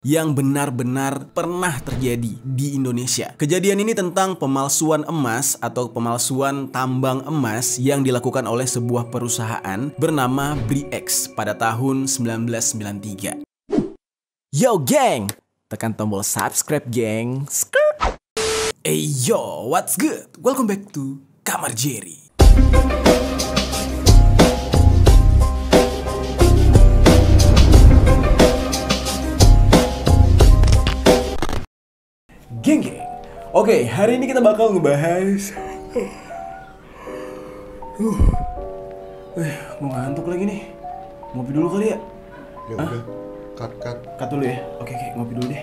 yang benar-benar pernah terjadi di Indonesia. Kejadian ini tentang pemalsuan emas atau pemalsuan tambang emas yang dilakukan oleh sebuah perusahaan bernama Bre-X pada tahun 1993. Yo geng, tekan tombol subscribe geng. Hey yo, what's good? Welcome back to Kamar Jerry. Geng. Oke, hari ini kita bakal ngebahas mau ngantuk lagi nih. Ngopi dulu kali ya? Ya udah, cut dulu ya. Oke, ngopi dulu deh.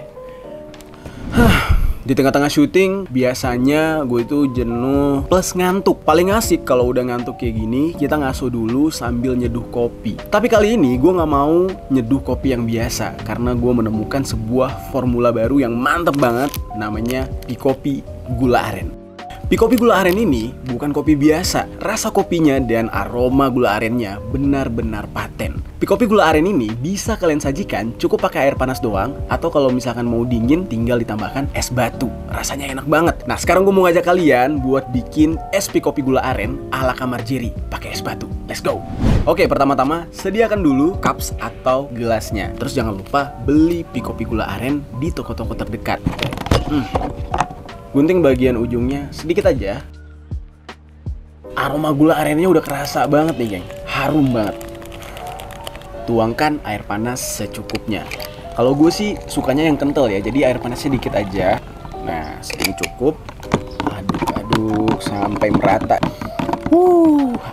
Di tengah-tengah syuting, biasanya gue itu jenuh plus ngantuk. Paling asik kalau udah ngantuk kayak gini, kita ngaso dulu sambil nyeduh kopi. Tapi kali ini gue gak mau nyeduh kopi yang biasa, karena gue menemukan sebuah formula baru yang mantep banget, namanya Pikopi Gula Aren. Pikopi Gula Aren ini bukan kopi biasa. Rasa kopinya dan aroma gula arennya benar-benar paten. Pikopi Gula Aren ini bisa kalian sajikan cukup pakai air panas doang, atau kalau misalkan mau dingin tinggal ditambahkan es batu. Rasanya enak banget. Nah, sekarang gue mau ngajak kalian buat bikin es Pikopi Gula Aren ala Kamar Jerry pakai es batu. Let's go. Oke, pertama-tama sediakan dulu cups atau gelasnya. Terus jangan lupa beli Pikopi Gula Aren di toko-toko terdekat. Gunting bagian ujungnya sedikit aja. Aroma gula arennya udah kerasa banget nih geng. Harum banget. Tuangkan air panas secukupnya. Kalau gue sih sukanya yang kental ya, jadi air panasnya dikit aja. Nah, segini cukup. Aduk-aduk sampai merata.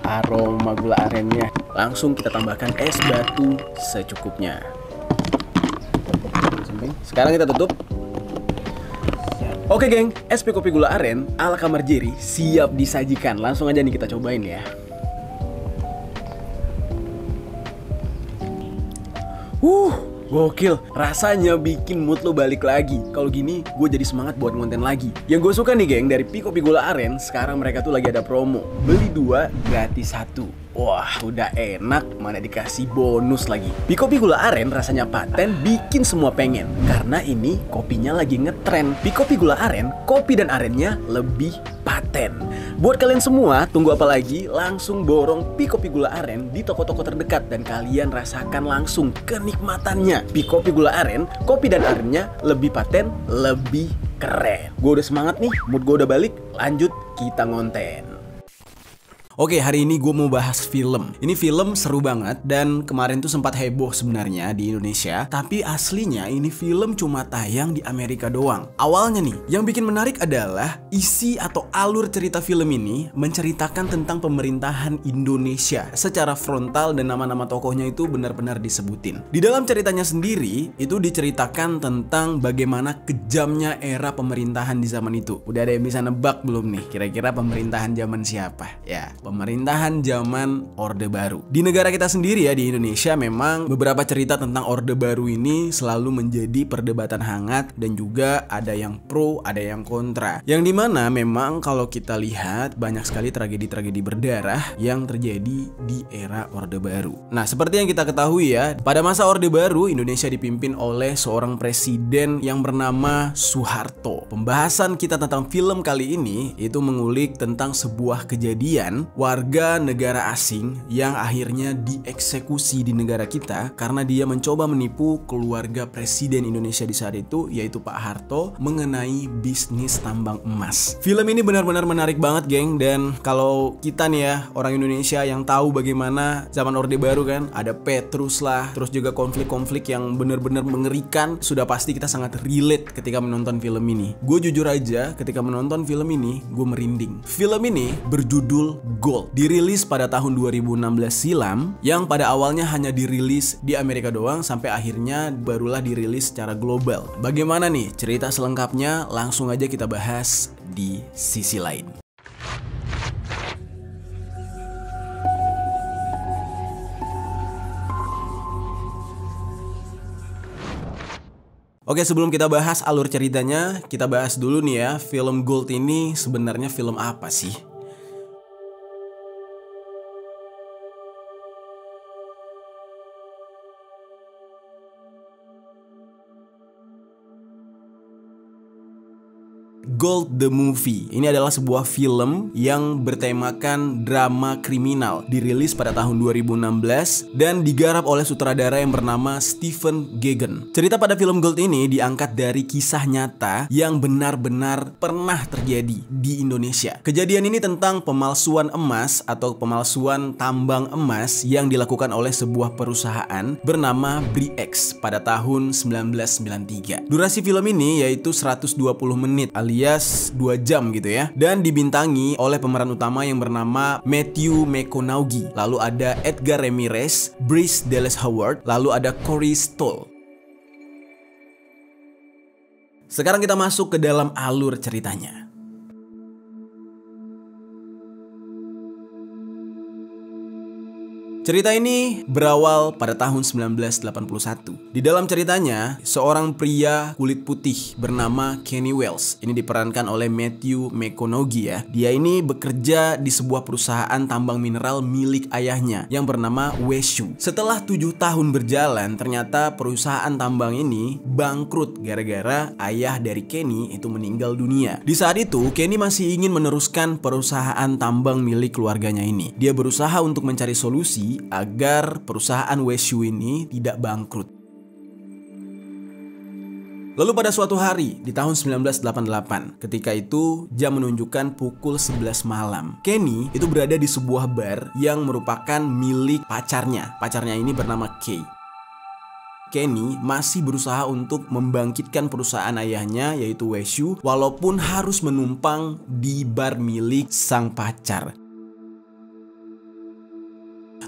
Aroma gula arennya. Langsung kita tambahkan es batu secukupnya. Sekarang kita tutup. Oke geng, es Pikopi Gula Aren ala Kamar Jerry siap disajikan. Langsung aja nih kita cobain ya. Gokil, rasanya bikin mood lo balik lagi. Kalau gini, gue jadi semangat buat ngonten lagi. Yang gue suka nih geng, dari Pikopi Gula Aren, sekarang mereka tuh lagi ada promo. Beli 2, gratis 1. Wah, udah enak, mana dikasih bonus lagi. Pikopi Gula Aren rasanya paten, bikin semua pengen. Karena ini kopinya lagi ngetren. Pikopi Gula Aren, kopi dan arennya lebih paten. Buat kalian semua, tunggu apa lagi? Langsung borong Pikopi Gula Aren di toko-toko terdekat dan kalian rasakan langsung kenikmatannya. Pikopi Gula Aren, kopi dan arennya lebih paten, lebih keren. Gue udah semangat nih, mood gue udah balik. Lanjut, kita ngonten. Oke, hari ini gue mau bahas film. Ini film seru banget dan kemarin tuh sempat heboh sebenarnya di Indonesia. Tapi aslinya ini film cuma tayang di Amerika doang. Awalnya nih, yang bikin menarik adalah isi atau alur cerita film ini menceritakan tentang pemerintahan Indonesia secara frontal dan nama-nama tokohnya itu benar-benar disebutin. Di dalam ceritanya sendiri, itu diceritakan tentang bagaimana kejamnya era pemerintahan di zaman itu. Udah ada yang bisa nebak belum nih? Kira-kira pemerintahan zaman siapa? Ya, pemerintahan zaman Orde Baru. Di negara kita sendiri ya, di Indonesia, memang beberapa cerita tentang Orde Baru ini selalu menjadi perdebatan hangat dan juga ada yang pro, ada yang kontra. Yang dimana memang kalau kita lihat banyak sekali tragedi-tragedi berdarah yang terjadi di era Orde Baru. Nah, seperti yang kita ketahui ya, pada masa Orde Baru Indonesia dipimpin oleh seorang presiden yang bernama Soeharto. Pembahasan kita tentang film kali ini itu mengulik tentang sebuah kejadian warga negara asing yang akhirnya dieksekusi di negara kita karena dia mencoba menipu keluarga presiden Indonesia di saat itu, yaitu Pak Harto, mengenai bisnis tambang emas. Film ini benar-benar menarik banget geng, dan kalau kita nih ya, orang Indonesia yang tahu bagaimana zaman Orde Baru kan, ada Petrus lah, terus juga konflik-konflik yang benar-benar mengerikan, sudah pasti kita sangat relate ketika menonton film ini. Gue jujur aja, ketika menonton film ini, gue merinding. Film ini berjudul Gold, dirilis pada tahun 2016 silam, yang pada awalnya hanya dirilis di Amerika doang sampai akhirnya barulah dirilis secara global. Bagaimana nih cerita selengkapnya? Langsung aja kita bahas di sisi lain. Oke, sebelum kita bahas alur ceritanya, kita bahas dulu nih ya, film Gold ini sebenarnya film apa sih? Gold the Movie. Ini adalah sebuah film yang bertemakan drama kriminal, dirilis pada tahun 2016 dan digarap oleh sutradara yang bernama Stephen Gaghan. Cerita pada film Gold ini diangkat dari kisah nyata yang benar-benar pernah terjadi di Indonesia. Kejadian ini tentang pemalsuan emas atau pemalsuan tambang emas yang dilakukan oleh sebuah perusahaan bernama BRIEX pada tahun 1993. Durasi film ini yaitu 120 menit alias 2 jam gitu ya, dan dibintangi oleh pemeran utama yang bernama Matthew McConaughey, lalu ada Edgar Ramirez, Bryce Dallas Howard, lalu ada Corey Stoll. Sekarang kita masuk ke dalam alur ceritanya. Cerita ini berawal pada tahun 1981. Di dalam ceritanya, seorang pria kulit putih bernama Kenny Wells, ini diperankan oleh Matthew McConaughey ya. Dia ini bekerja di sebuah perusahaan tambang mineral milik ayahnya yang bernama Weshu. Setelah 7 tahun berjalan, ternyata perusahaan tambang ini bangkrut gara-gara ayah dari Kenny itu meninggal dunia. Di saat itu, Kenny masih ingin meneruskan perusahaan tambang milik keluarganya ini. Dia berusaha untuk mencari solusi agar perusahaan Weshu ini tidak bangkrut. Lalu pada suatu hari di tahun 1988, ketika itu jam menunjukkan pukul 11 malam, Kenny itu berada di sebuah bar yang merupakan milik pacarnya. Pacarnya ini bernama Kay. Kenny masih berusaha untuk membangkitkan perusahaan ayahnya yaitu Weshu, walaupun harus menumpang di bar milik sang pacar.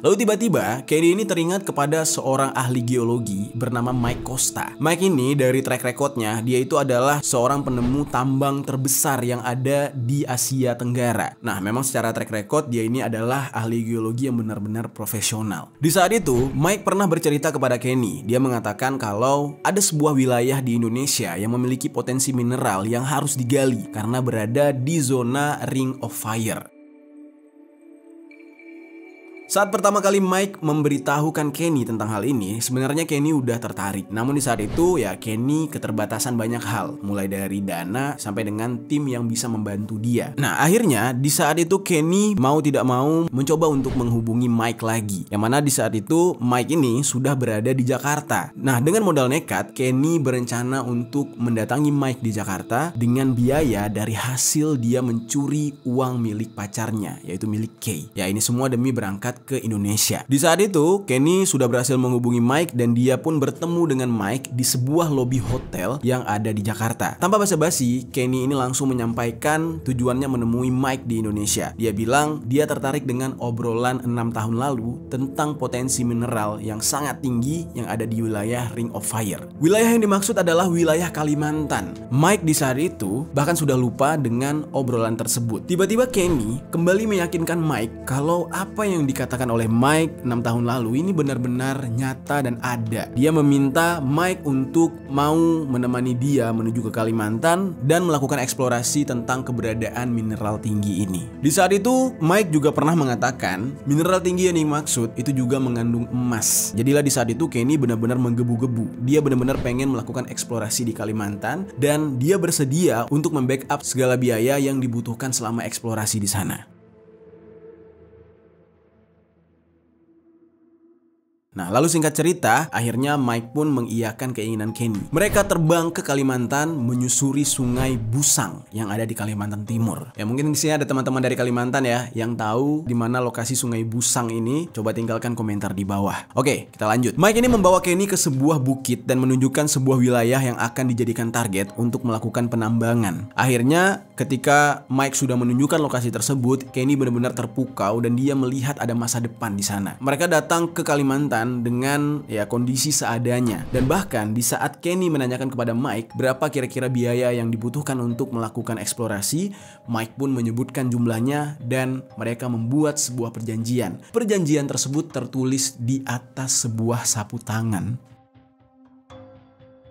Lalu tiba-tiba Kenny ini teringat kepada seorang ahli geologi bernama Mike Costa. Mike ini dari track recordnya, dia itu adalah seorang penemu tambang terbesar yang ada di Asia Tenggara. Nah, memang secara track record dia ini adalah ahli geologi yang benar-benar profesional. Di saat itu Mike pernah bercerita kepada Kenny. Dia mengatakan kalau ada sebuah wilayah di Indonesia yang memiliki potensi mineral yang harus digali karena berada di zona Ring of Fire. Saat pertama kali Mike memberitahukan Kenny tentang hal ini, sebenarnya Kenny udah tertarik. Namun di saat itu ya Kenny keterbatasan banyak hal, mulai dari dana sampai dengan tim yang bisa membantu dia. Nah, akhirnya di saat itu Kenny mau tidak mau mencoba untuk menghubungi Mike lagi. Yang mana di saat itu Mike ini sudah berada di Jakarta. Nah, dengan modal nekat, Kenny berencana untuk mendatangi Mike di Jakarta dengan biaya dari hasil dia mencuri uang milik pacarnya, yaitu milik Kay. Ya, ini semua demi berangkat ke Indonesia. Di saat itu, Kenny sudah berhasil menghubungi Mike dan dia pun bertemu dengan Mike di sebuah lobi hotel yang ada di Jakarta. Tanpa basa-basi, Kenny ini langsung menyampaikan tujuannya menemui Mike di Indonesia. Dia bilang dia tertarik dengan obrolan 6 tahun lalu tentang potensi mineral yang sangat tinggi yang ada di wilayah Ring of Fire. Wilayah yang dimaksud adalah wilayah Kalimantan. Mike di saat itu bahkan sudah lupa dengan obrolan tersebut. Tiba-tiba Kenny kembali meyakinkan Mike kalau apa yang dikatakan oleh Mike 6 tahun lalu ini benar-benar nyata dan ada. Dia meminta Mike untuk mau menemani dia menuju ke Kalimantan dan melakukan eksplorasi tentang keberadaan mineral tinggi ini. Di saat itu Mike juga pernah mengatakan mineral tinggi yang dimaksud itu juga mengandung emas. Jadilah di saat itu Kenny benar-benar menggebu-gebu. Dia benar-benar pengen melakukan eksplorasi di Kalimantan dan dia bersedia untuk membackup segala biaya yang dibutuhkan selama eksplorasi di sana. Nah, lalu singkat cerita, akhirnya Mike pun mengiyakan keinginan Kenny. Mereka terbang ke Kalimantan menyusuri Sungai Busang yang ada di Kalimantan Timur. Ya, mungkin di sini ada teman-teman dari Kalimantan ya yang tahu di mana lokasi Sungai Busang ini. Coba tinggalkan komentar di bawah. Oke, kita lanjut. Mike ini membawa Kenny ke sebuah bukit dan menunjukkan sebuah wilayah yang akan dijadikan target untuk melakukan penambangan. Akhirnya, ketika Mike sudah menunjukkan lokasi tersebut, Kenny benar-benar terpukau dan dia melihat ada masa depan di sana. Mereka datang ke Kalimantan dengan ya kondisi seadanya, dan bahkan di saat Kenny menanyakan kepada Mike berapa kira-kira biaya yang dibutuhkan untuk melakukan eksplorasi, Mike pun menyebutkan jumlahnya dan mereka membuat sebuah perjanjian. Perjanjian tersebut tertulis di atas sebuah sapu tangan.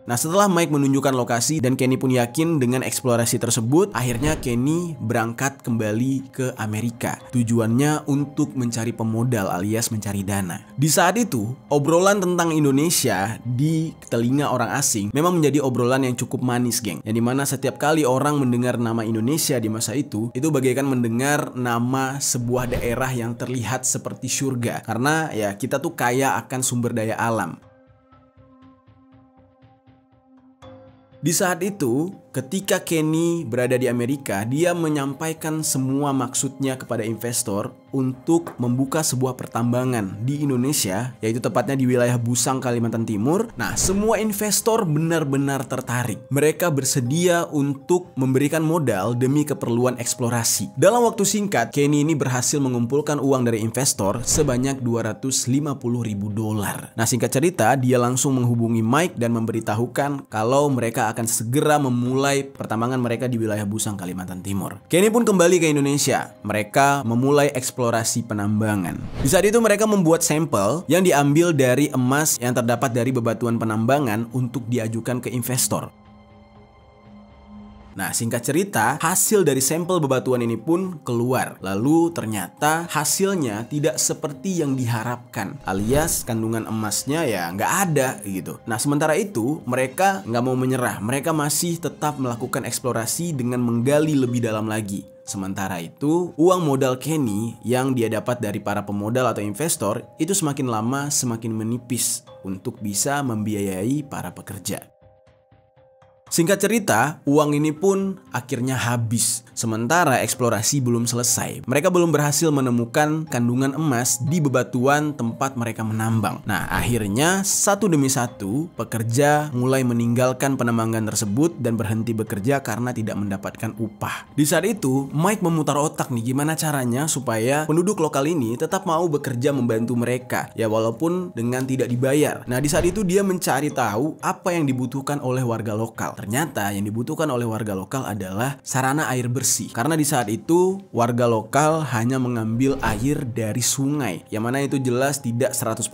Nah, setelah Mike menunjukkan lokasi dan Kenny pun yakin dengan eksplorasi tersebut, akhirnya Kenny berangkat kembali ke Amerika. Tujuannya untuk mencari pemodal alias mencari dana. Di saat itu, obrolan tentang Indonesia di telinga orang asing memang menjadi obrolan yang cukup manis, geng. Yang dimana setiap kali orang mendengar nama Indonesia di masa itu bagaikan mendengar nama sebuah daerah yang terlihat seperti surga. Karena ya kita tuh kaya akan sumber daya alam. Di saat itu, ketika Kenny berada di Amerika, dia menyampaikan semua maksudnya kepada investor untuk membuka sebuah pertambangan di Indonesia, yaitu tepatnya di wilayah Busang, Kalimantan Timur. Nah, semua investor benar-benar tertarik. Mereka bersedia untuk memberikan modal demi keperluan eksplorasi. Dalam waktu singkat, Kenny ini berhasil mengumpulkan uang dari investor sebanyak $250.000. Nah, singkat cerita, dia langsung menghubungi Mike dan memberitahukan kalau mereka akan segera memulai pertambangan mereka di wilayah Busang, Kalimantan Timur. Kenny pun kembali ke Indonesia. Mereka memulai eksplorasi penambangan. Di saat itu mereka membuat sampel yang diambil dari emas yang terdapat dari bebatuan penambangan untuk diajukan ke investor. Nah, singkat cerita, hasil dari sampel bebatuan ini pun keluar. Lalu ternyata hasilnya tidak seperti yang diharapkan, alias kandungan emasnya ya nggak ada gitu. Nah, sementara itu mereka nggak mau menyerah. Mereka masih tetap melakukan eksplorasi dengan menggali lebih dalam lagi. Sementara itu, uang modal Kenny yang dia dapat dari para pemodal atau investor itu semakin lama semakin menipis untuk bisa membiayai para pekerja. Singkat cerita, uang ini pun akhirnya habis. Sementara eksplorasi belum selesai. Mereka belum berhasil menemukan kandungan emas di bebatuan tempat mereka menambang. Nah, akhirnya satu demi satu pekerja mulai meninggalkan penambangan tersebut dan berhenti bekerja karena tidak mendapatkan upah. Di saat itu, Mike memutar otak nih gimana caranya supaya penduduk lokal ini tetap mau bekerja membantu mereka. Ya walaupun dengan tidak dibayar. Nah, di saat itu dia mencari tahu apa yang dibutuhkan oleh warga lokal. Ternyata yang dibutuhkan oleh warga lokal adalah sarana air bersih. Karena di saat itu warga lokal hanya mengambil air dari sungai, yang mana itu jelas tidak 100%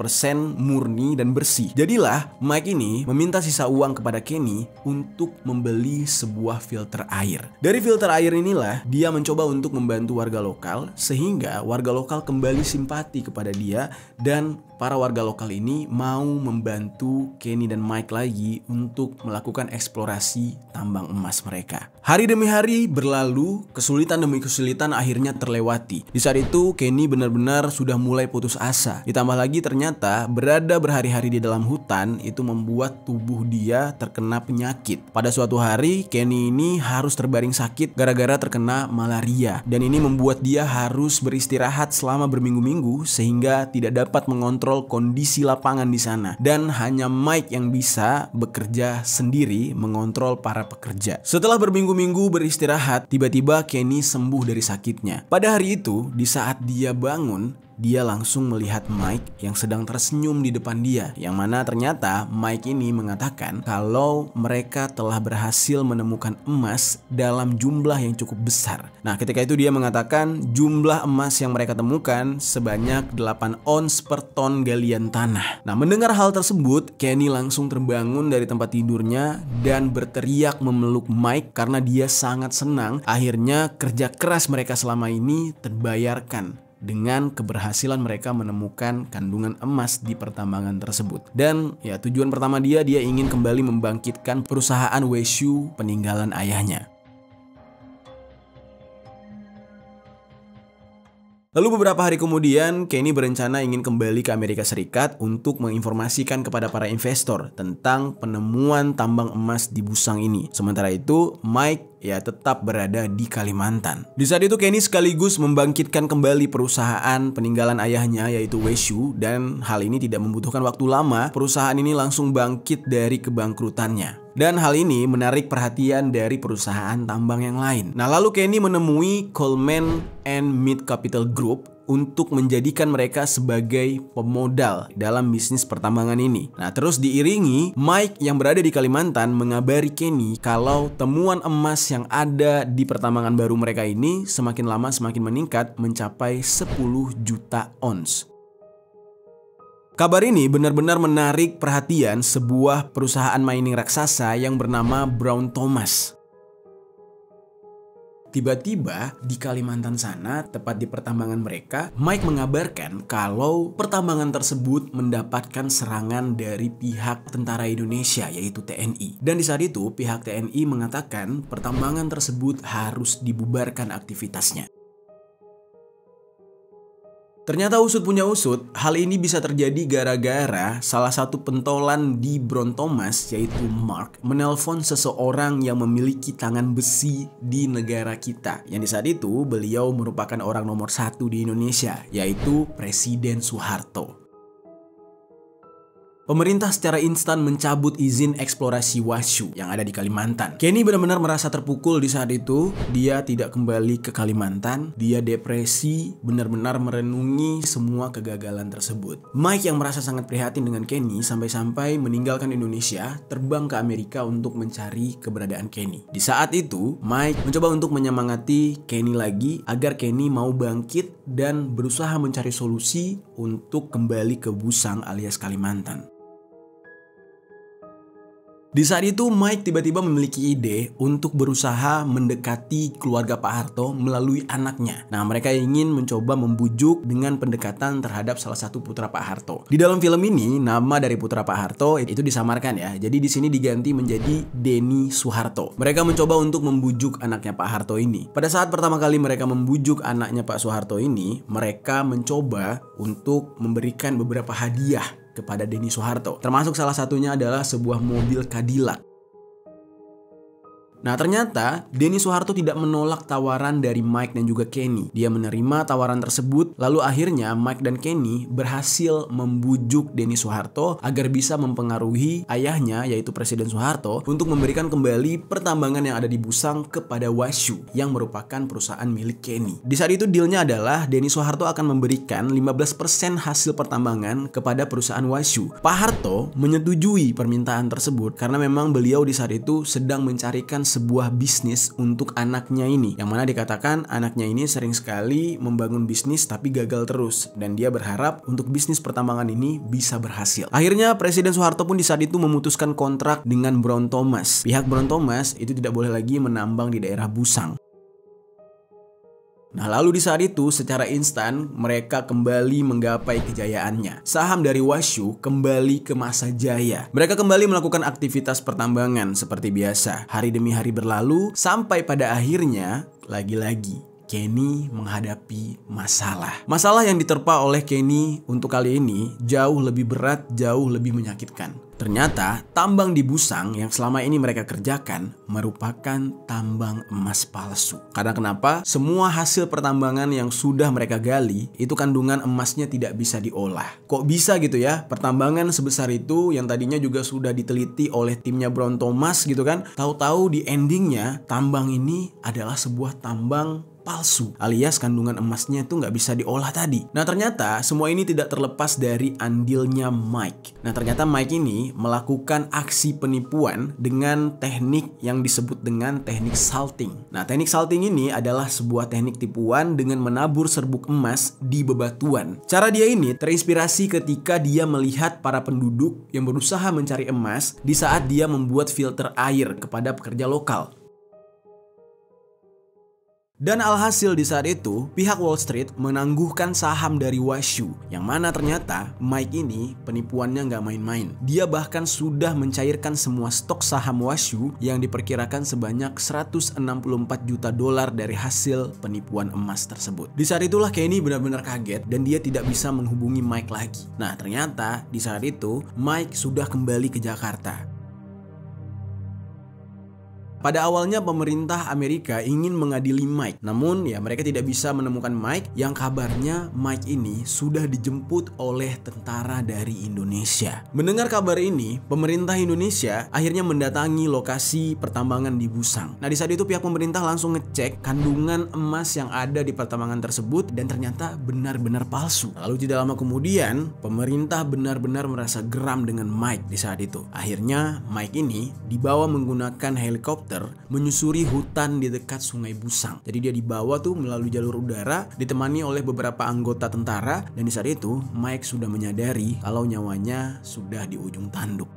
murni dan bersih. Jadilah Mike ini meminta sisa uang kepada Kenny untuk membeli sebuah filter air. Dari filter air inilah dia mencoba untuk membantu warga lokal sehingga warga lokal kembali simpati kepada dia dan para warga lokal ini mau membantu Kenny dan Mike lagi untuk melakukan eksplorasi tambang emas mereka. Hari demi hari berlalu, kesulitan demi kesulitan akhirnya terlewati. Di saat itu Kenny benar-benar sudah mulai putus asa. Ditambah lagi ternyata berada berhari-hari di dalam hutan itu membuat tubuh dia terkena penyakit. Pada suatu hari Kenny ini harus terbaring sakit gara-gara terkena malaria. Dan ini membuat dia harus beristirahat selama berminggu-minggu sehingga tidak dapat mengontrol kondisi lapangan di sana, dan hanya Mike yang bisa bekerja sendiri mengontrol para pekerja. Setelah berminggu-minggu beristirahat, tiba-tiba Kenny sembuh dari sakitnya. Pada hari itu, di saat dia bangun, dia langsung melihat Mike yang sedang tersenyum di depan dia, yang mana ternyata Mike ini mengatakan kalau mereka telah berhasil menemukan emas dalam jumlah yang cukup besar. Nah, ketika itu dia mengatakan jumlah emas yang mereka temukan sebanyak 8 ons per ton galian tanah. Nah, mendengar hal tersebut, Kenny langsung terbangun dari tempat tidurnya dan berteriak memeluk Mike karena dia sangat senang akhirnya kerja keras mereka selama ini terbayarkan dengan keberhasilan mereka menemukan kandungan emas di pertambangan tersebut. Dan ya tujuan pertama dia ingin kembali membangkitkan perusahaan Weshu peninggalan ayahnya. Lalu beberapa hari kemudian, Kenny berencana ingin kembali ke Amerika Serikat untuk menginformasikan kepada para investor tentang penemuan tambang emas di Busang ini. Sementara itu, Mike tetap berada di Kalimantan. Di saat itu Kenny sekaligus membangkitkan kembali perusahaan peninggalan ayahnya yaitu Weshu, dan hal ini tidak membutuhkan waktu lama. Perusahaan ini langsung bangkit dari kebangkrutannya. Dan hal ini menarik perhatian dari perusahaan tambang yang lain. Nah, lalu Kenny menemui Coleman and Mid Capital Group untuk menjadikan mereka sebagai pemodal dalam bisnis pertambangan ini. Nah, terus diiringi Mike yang berada di Kalimantan mengabari Kenny kalau temuan emas yang ada di pertambangan baru mereka ini semakin lama semakin meningkat mencapai 10 juta ons. Kabar ini benar-benar menarik perhatian sebuah perusahaan mining raksasa yang bernama Brown Thomas. Tiba-tiba di Kalimantan sana, tepat di pertambangan mereka, Mike mengabarkan kalau pertambangan tersebut mendapatkan serangan dari pihak tentara Indonesia, yaitu TNI. Dan di saat itu pihak TNI mengatakan pertambangan tersebut harus dibubarkan aktivitasnya. Ternyata usut punya usut, hal ini bisa terjadi gara-gara salah satu pentolan di Brown Thomas, yaitu Mark, menelpon seseorang yang memiliki tangan besi di negara kita. Yang di saat itu beliau merupakan orang nomor 1 di Indonesia, yaitu Presiden Soeharto. Pemerintah secara instan mencabut izin eksplorasi Washu yang ada di Kalimantan. Kenny benar-benar merasa terpukul di saat itu. Dia tidak kembali ke Kalimantan. Dia depresi, benar-benar merenungi semua kegagalan tersebut. Mike yang merasa sangat prihatin dengan Kenny sampai-sampai meninggalkan Indonesia, terbang ke Amerika untuk mencari keberadaan Kenny. Di saat itu, Mike mencoba untuk menyemangati Kenny lagi agar Kenny mau bangkit dan berusaha mencari solusi untuk kembali ke Busang alias Kalimantan. Di saat itu Mike tiba-tiba memiliki ide untuk berusaha mendekati keluarga Pak Harto melalui anaknya. Nah, mereka ingin mencoba membujuk dengan pendekatan terhadap salah satu putra Pak Harto. Di dalam film ini nama dari putra Pak Harto itu disamarkan ya. Jadi di sini diganti menjadi Denny Soeharto. Mereka mencoba untuk membujuk anaknya Pak Harto ini. Pada saat pertama kali mereka membujuk anaknya Pak Soeharto ini, mereka mencoba untuk memberikan beberapa hadiah kepada Denny Soeharto. Termasuk salah satunya adalah sebuah mobil Cadillac. Nah, ternyata Denny Soeharto tidak menolak tawaran dari Mike dan juga Kenny. Dia menerima tawaran tersebut, lalu akhirnya Mike dan Kenny berhasil membujuk Denny Soeharto agar bisa mempengaruhi ayahnya, yaitu Presiden Soeharto, untuk memberikan kembali pertambangan yang ada di Busang kepada Washu, yang merupakan perusahaan milik Kenny. Di saat itu dealnya adalah Denny Soeharto akan memberikan 15% hasil pertambangan kepada perusahaan Washu. Pak Harto menyetujui permintaan tersebut karena memang beliau di saat itu sedang mencarikan sebuah bisnis untuk anaknya ini, yang mana dikatakan anaknya ini sering sekali membangun bisnis tapi gagal terus, dan dia berharap untuk bisnis pertambangan ini bisa berhasil. Akhirnya Presiden Soeharto pun di saat itu memutuskan kontrak dengan Brown Thomas. Pihak Brown Thomas itu tidak boleh lagi menambang di daerah Busang. Nah, lalu di saat itu secara instan mereka kembali menggapai kejayaannya. Saham dari Washu kembali ke masa jaya. Mereka kembali melakukan aktivitas pertambangan seperti biasa. Hari demi hari berlalu sampai pada akhirnya lagi-lagi Kenny menghadapi masalah. Masalah yang diterpa oleh Kenny untuk kali ini jauh lebih berat, jauh lebih menyakitkan. Ternyata tambang di Busang yang selama ini mereka kerjakan merupakan tambang emas palsu. Karena kenapa? Semua hasil pertambangan yang sudah mereka gali itu kandungan emasnya tidak bisa diolah. Kok bisa gitu ya? Pertambangan sebesar itu yang tadinya juga sudah diteliti oleh timnya Brown Thomas gitu kan. Tahu-tahu di endingnya tambang ini adalah sebuah tambang palsu, alias kandungan emasnya itu nggak bisa diolah tadi. Nah, ternyata semua ini tidak terlepas dari andilnya Mike. Nah, ternyata Mike ini melakukan aksi penipuan dengan teknik yang disebut dengan teknik salting. Nah, teknik salting ini adalah sebuah teknik tipuan dengan menabur serbuk emas di bebatuan. Cara dia ini terinspirasi ketika dia melihat para penduduk yang berusaha mencari emas di saat dia membuat filter air kepada pekerja lokal. Dan alhasil di saat itu, pihak Wall Street menangguhkan saham dari Washu, yang mana ternyata Mike ini penipuannya nggak main-main. Dia bahkan sudah mencairkan semua stok saham Washu yang diperkirakan sebanyak 164 juta dolar dari hasil penipuan emas tersebut. Di saat itulah Kenny benar-benar kaget dan dia tidak bisa menghubungi Mike lagi. Nah, ternyata di saat itu Mike sudah kembali ke Jakarta. Pada awalnya pemerintah Amerika ingin mengadili Mike, namun ya mereka tidak bisa menemukan Mike, yang kabarnya Mike ini sudah dijemput oleh tentara dari Indonesia. Mendengar kabar ini, pemerintah Indonesia akhirnya mendatangi lokasi pertambangan di Busang. Nah, di saat itu pihak pemerintah langsung ngecek kandungan emas yang ada di pertambangan tersebut dan ternyata benar-benar palsu. Lalu tidak lama kemudian, pemerintah benar-benar merasa geram dengan Mike di saat itu. Akhirnya Mike ini dibawa menggunakan helikopter helikopter menyusuri hutan di dekat Sungai Busang. Jadi dia dibawa tuh melalui jalur udara, ditemani oleh beberapa anggota tentara, dan di saat itu Mike sudah menyadari kalau nyawanya sudah di ujung tanduk.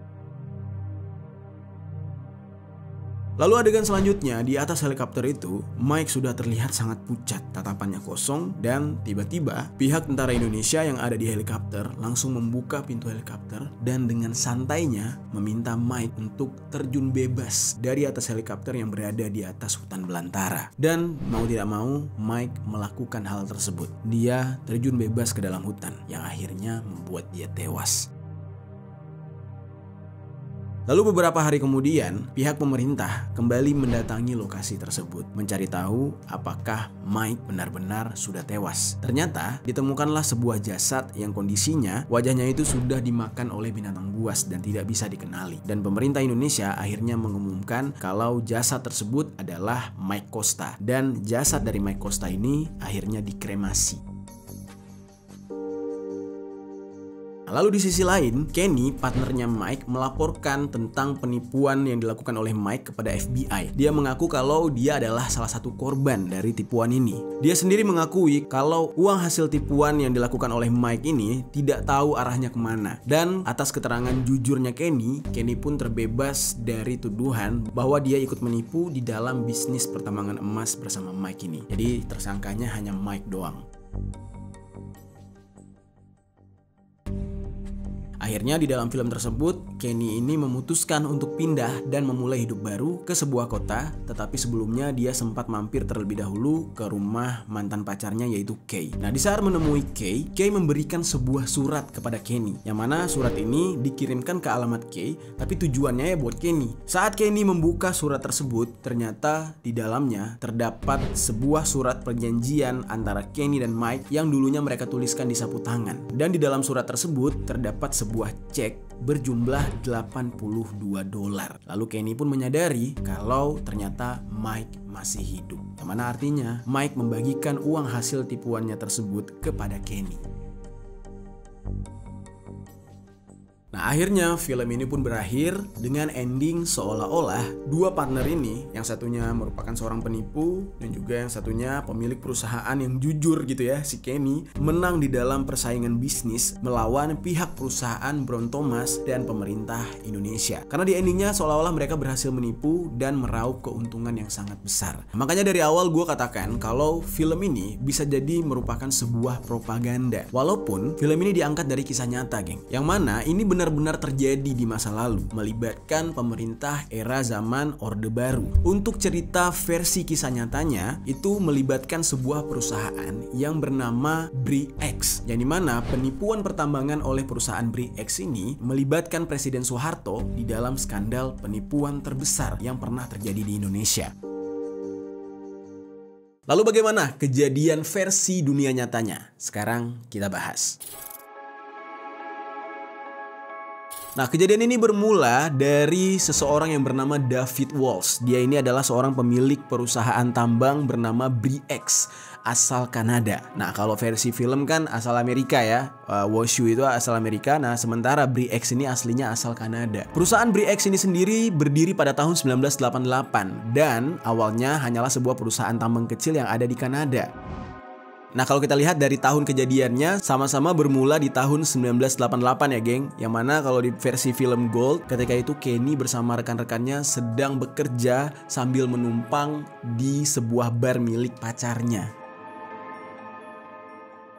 Lalu adegan selanjutnya, di atas helikopter itu, Mike sudah terlihat sangat pucat, tatapannya kosong, dan tiba-tiba pihak tentara Indonesia yang ada di helikopter langsung membuka pintu helikopter dan dengan santainya meminta Mike untuk terjun bebas dari atas helikopter yang berada di atas hutan belantara. Dan mau tidak mau, Mike melakukan hal tersebut. Dia terjun bebas ke dalam hutan, yang akhirnya membuat dia tewas. Lalu beberapa hari kemudian, pihak pemerintah kembali mendatangi lokasi tersebut, mencari tahu apakah Mike benar-benar sudah tewas. Ternyata ditemukanlah sebuah jasad yang kondisinya wajahnya itu sudah dimakan oleh binatang buas dan tidak bisa dikenali. Dan pemerintah Indonesia akhirnya mengumumkan kalau jasad tersebut adalah Mike Costa. Dan jasad dari Mike Costa ini akhirnya dikremasi. Lalu di sisi lain, Kenny, partnernya Mike, melaporkan tentang penipuan yang dilakukan oleh Mike kepada FBI. Dia mengaku kalau dia adalah salah satu korban dari tipuan ini. Dia sendiri mengakui kalau uang hasil tipuan yang dilakukan oleh Mike ini tidak tahu arahnya kemana. Dan atas keterangan jujurnya Kenny pun terbebas dari tuduhan bahwa dia ikut menipu di dalam bisnis pertambangan emas bersama Mike ini. Jadi tersangkanya hanya Mike doang. Akhirnya di dalam film tersebut, Kenny ini memutuskan untuk pindah dan memulai hidup baru ke sebuah kota, tetapi sebelumnya dia sempat mampir terlebih dahulu ke rumah mantan pacarnya yaitu Kay. Nah, di saat menemui Kay memberikan sebuah surat kepada Kenny, yang mana surat ini dikirimkan ke alamat Kay, tapi tujuannya ya buat Kenny. Saat Kenny membuka surat tersebut, ternyata di dalamnya terdapat sebuah surat perjanjian antara Kenny dan Mike yang dulunya mereka tuliskan di sapu tangan. Dan di dalam surat tersebut terdapat sebuah cek berjumlah $82. Lalu Kenny pun menyadari kalau ternyata Mike masih hidup. Yang mana artinya Mike membagikan uang hasil tipuannya tersebut kepada Kenny. Nah, akhirnya film ini pun berakhir dengan ending seolah-olah dua partner ini, yang satunya merupakan seorang penipu dan juga yang satunya pemilik perusahaan yang jujur gitu ya, si Kenny, menang di dalam persaingan bisnis melawan pihak perusahaan Brown Thomas dan pemerintah Indonesia. Karena di endingnya seolah-olah mereka berhasil menipu dan meraup keuntungan yang sangat besar. Makanya dari awal gue katakan kalau film ini bisa jadi merupakan sebuah propaganda. Walaupun film ini diangkat dari kisah nyata, geng. Yang mana ini benar-benar terjadi di masa lalu, melibatkan pemerintah era zaman Orde Baru. Untuk cerita versi kisah nyatanya, itu melibatkan sebuah perusahaan yang bernama BRIX, yang dimana penipuan pertambangan oleh perusahaan BRIX ini melibatkan Presiden Soeharto di dalam skandal penipuan terbesar yang pernah terjadi di Indonesia. Lalu bagaimana kejadian versi dunia nyatanya? Sekarang kita bahas. Nah, kejadian ini bermula dari seseorang yang bernama David Walsh. Dia ini adalah seorang pemilik perusahaan tambang bernama BRIX, asal Kanada. Nah, kalau versi film kan asal Amerika ya. Washu itu asal Amerika. Nah, sementara BRIX ini aslinya asal Kanada. Perusahaan BRIX ini sendiri berdiri pada tahun 1988 dan awalnya hanyalah sebuah perusahaan tambang kecil yang ada di Kanada. Nah, kalau kita lihat dari tahun kejadiannya sama-sama bermula di tahun 1988 ya, geng. Yang mana kalau di versi film Gold, ketika itu Kenny bersama rekan-rekannya sedang bekerja sambil menumpang di sebuah bar milik pacarnya.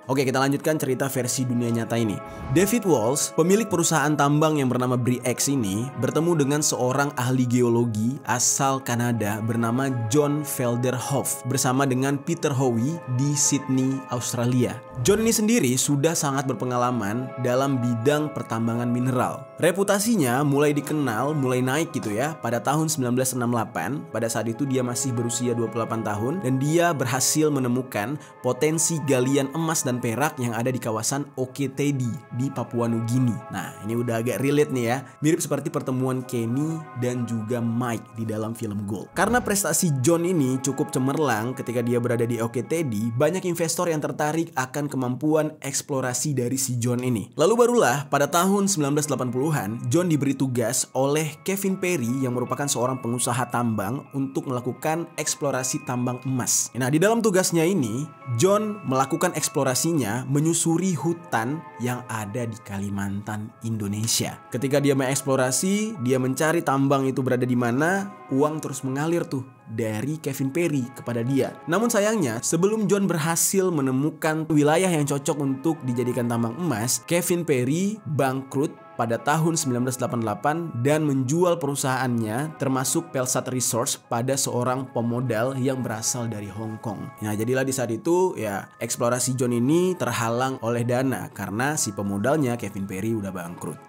Oke, kita lanjutkan cerita versi dunia nyata ini. David Walsh, pemilik perusahaan tambang yang bernama BRIX ini, bertemu dengan seorang ahli geologi asal Kanada bernama John Felderhoff bersama dengan Peter Howe di Sydney, Australia. John ini sendiri sudah sangat berpengalaman dalam bidang pertambangan mineral. Reputasinya mulai dikenal, mulai naik gitu ya, pada tahun 1968. Pada saat itu dia masih berusia 28 tahun dan dia berhasil menemukan potensi galian emas dan tambang perak yang ada di kawasan Oketedi di Papua Nugini. Nah, ini udah agak relate nih ya. Mirip seperti pertemuan Kenny dan juga Mike di dalam film Gold. Karena prestasi John ini cukup cemerlang ketika dia berada di Oketedi, banyak investor yang tertarik akan kemampuan eksplorasi dari si John ini. Lalu barulah pada tahun 1980-an, John diberi tugas oleh Kevin Perry yang merupakan seorang pengusaha tambang untuk melakukan eksplorasi tambang emas. Nah, di dalam tugasnya ini, John melakukan eksplorasinya menyusuri hutan yang ada di Kalimantan, Indonesia. Ketika dia mengeksplorasi, dia mencari tambang itu berada di mana, uang terus mengalir tuh dari Kevin Perry kepada dia. Namun sayangnya, sebelum John berhasil menemukan wilayah yang cocok untuk dijadikan tambang emas, Kevin Perry bangkrut pada tahun 1988 dan menjual perusahaannya termasuk Pelsat Resource pada seorang pemodal yang berasal dari Hong Kong. Nah, jadilah di saat itu ya eksplorasi John ini terhalang oleh dana karena si pemodalnya Kevin Perry udah bangkrut.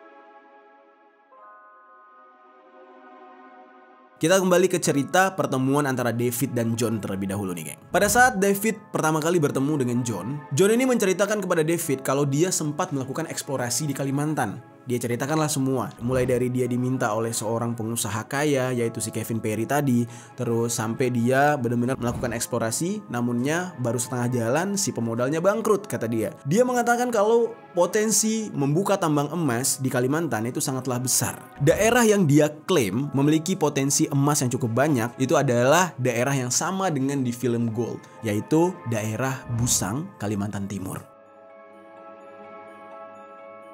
Kita kembali ke cerita pertemuan antara David dan John terlebih dahulu nih, geng. Pada saat David pertama kali bertemu dengan John ini menceritakan kepada David kalau dia sempat melakukan eksplorasi di Kalimantan. Dia ceritakanlah semua, mulai dari dia diminta oleh seorang pengusaha kaya yaitu si Kevin Perry tadi, terus sampai dia benar-benar melakukan eksplorasi, namunnya baru setengah jalan si pemodalnya bangkrut, kata dia. Dia mengatakan kalau potensi membuka tambang emas di Kalimantan itu sangatlah besar. Daerah yang dia klaim memiliki potensi emas yang cukup banyak itu adalah daerah yang sama dengan di film Gold, yaitu daerah Busang, Kalimantan Timur.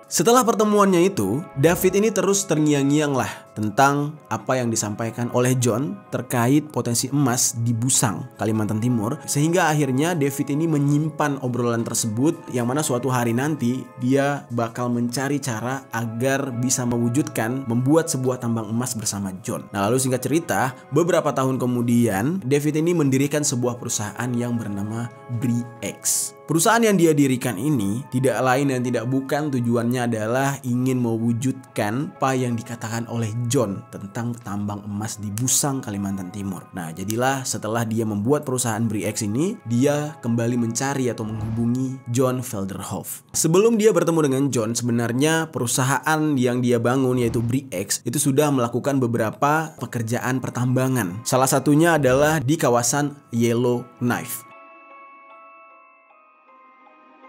Setelah pertemuannya itu, David ini terus terngiang-ngiang lah tentang apa yang disampaikan oleh John terkait potensi emas di Busang, Kalimantan Timur. Sehingga akhirnya David ini menyimpan obrolan tersebut yang mana suatu hari nanti dia bakal mencari cara agar bisa mewujudkan membuat sebuah tambang emas bersama John. Nah, lalu singkat cerita, beberapa tahun kemudian David ini mendirikan sebuah perusahaan yang bernama BRIX. Perusahaan yang dia dirikan ini tidak lain dan tidak bukan tujuannya adalah ingin mewujudkan apa yang dikatakan oleh John tentang tambang emas di Busang, Kalimantan Timur. Nah, jadilah setelah dia membuat perusahaan BRIX ini, dia kembali mencari atau menghubungi John Velderhof. Sebelum dia bertemu dengan John, sebenarnya perusahaan yang dia bangun yaitu BRIX itu sudah melakukan beberapa pekerjaan pertambangan. Salah satunya adalah di kawasan Yellowknife.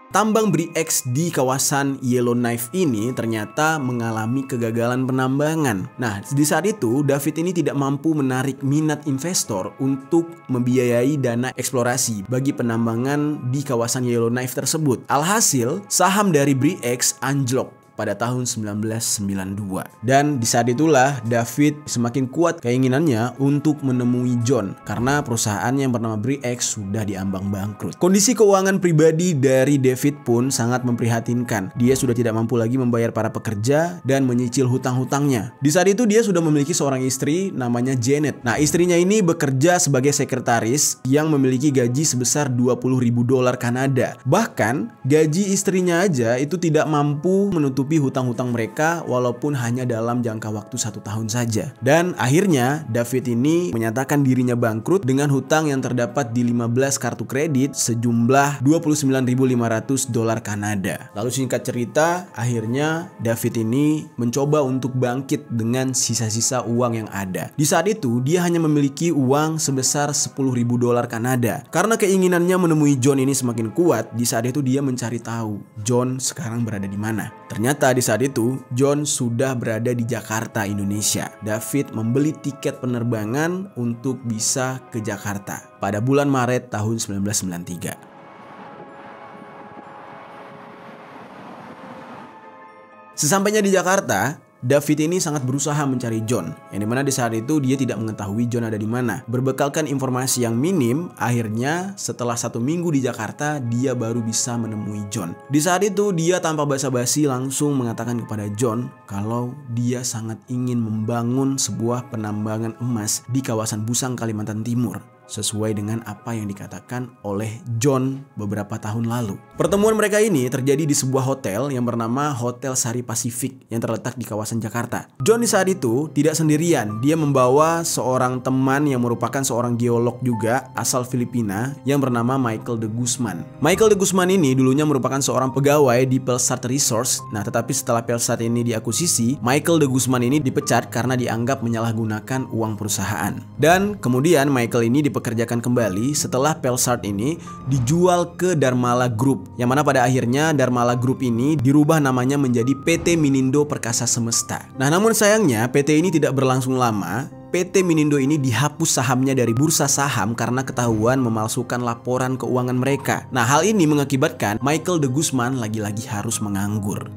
Tambang BRIX di kawasan Yellowknife ini ternyata mengalami kegagalan penambangan. Nah, di saat itu David ini tidak mampu menarik minat investor untuk membiayai dana eksplorasi bagi penambangan di kawasan Yellowknife tersebut. Alhasil, saham dari BRIX anjlok pada tahun 1992. Dan di saat itulah David semakin kuat keinginannya untuk menemui John karena perusahaan yang bernama BRIX sudah diambang bangkrut. Kondisi keuangan pribadi dari David pun sangat memprihatinkan. Dia sudah tidak mampu lagi membayar para pekerja dan menyicil hutang-hutangnya. Di saat itu dia sudah memiliki seorang istri namanya Janet. Nah, istrinya ini bekerja sebagai sekretaris yang memiliki gaji sebesar $20.000 Kanada. Bahkan gaji istrinya aja itu tidak mampu menutupi hutang-hutang mereka walaupun hanya dalam jangka waktu 1 tahun saja. Dan akhirnya David ini menyatakan dirinya bangkrut dengan hutang yang terdapat di 15 kartu kredit sejumlah $29.500 Kanada. Lalu singkat cerita, akhirnya David ini mencoba untuk bangkit dengan sisa-sisa uang yang ada. Di saat itu dia hanya memiliki uang sebesar $10.000 Kanada. Karena keinginannya menemui John ini semakin kuat, di saat itu dia mencari tahu John sekarang berada di mana. Ternyata di saat itu John sudah berada di Jakarta, Indonesia. David membeli tiket penerbangan untuk bisa ke Jakarta pada bulan Maret tahun 1993. Sesampainya di Jakarta, David ini sangat berusaha mencari John, yang dimana di saat itu dia tidak mengetahui John ada di mana. Berbekalkan informasi yang minim, akhirnya setelah 1 minggu di Jakarta, dia baru bisa menemui John. Di saat itu dia tanpa basa-basi langsung mengatakan kepada John kalau dia sangat ingin membangun sebuah penambangan emas di kawasan Busang, Kalimantan Timur. sesuai dengan apa yang dikatakan oleh John beberapa tahun lalu. Pertemuan mereka ini terjadi di sebuah hotel yang bernama Hotel Sari Pacific yang terletak di kawasan Jakarta. John di saat itu tidak sendirian, dia membawa seorang teman yang merupakan seorang geolog juga asal Filipina yang bernama Michael de Guzman. Michael de Guzman ini dulunya merupakan seorang pegawai di Pelsat Resource. Nah, tetapi setelah Pelsat ini diakuisisi, Michael de Guzman ini dipecat karena dianggap menyalahgunakan uang perusahaan. Dan kemudian Michael ini dipekerjakan kembali setelah Pelsat ini dijual ke Dharmala Group, yang mana pada akhirnya Dharmala Group ini dirubah namanya menjadi PT Minindo Perkasa Semesta. Nah, namun sayangnya PT ini tidak berlangsung lama. PT Minindo ini dihapus sahamnya dari bursa saham karena ketahuan memalsukan laporan keuangan mereka. Nah, hal ini mengakibatkan Michael de Guzman lagi-lagi harus menganggur.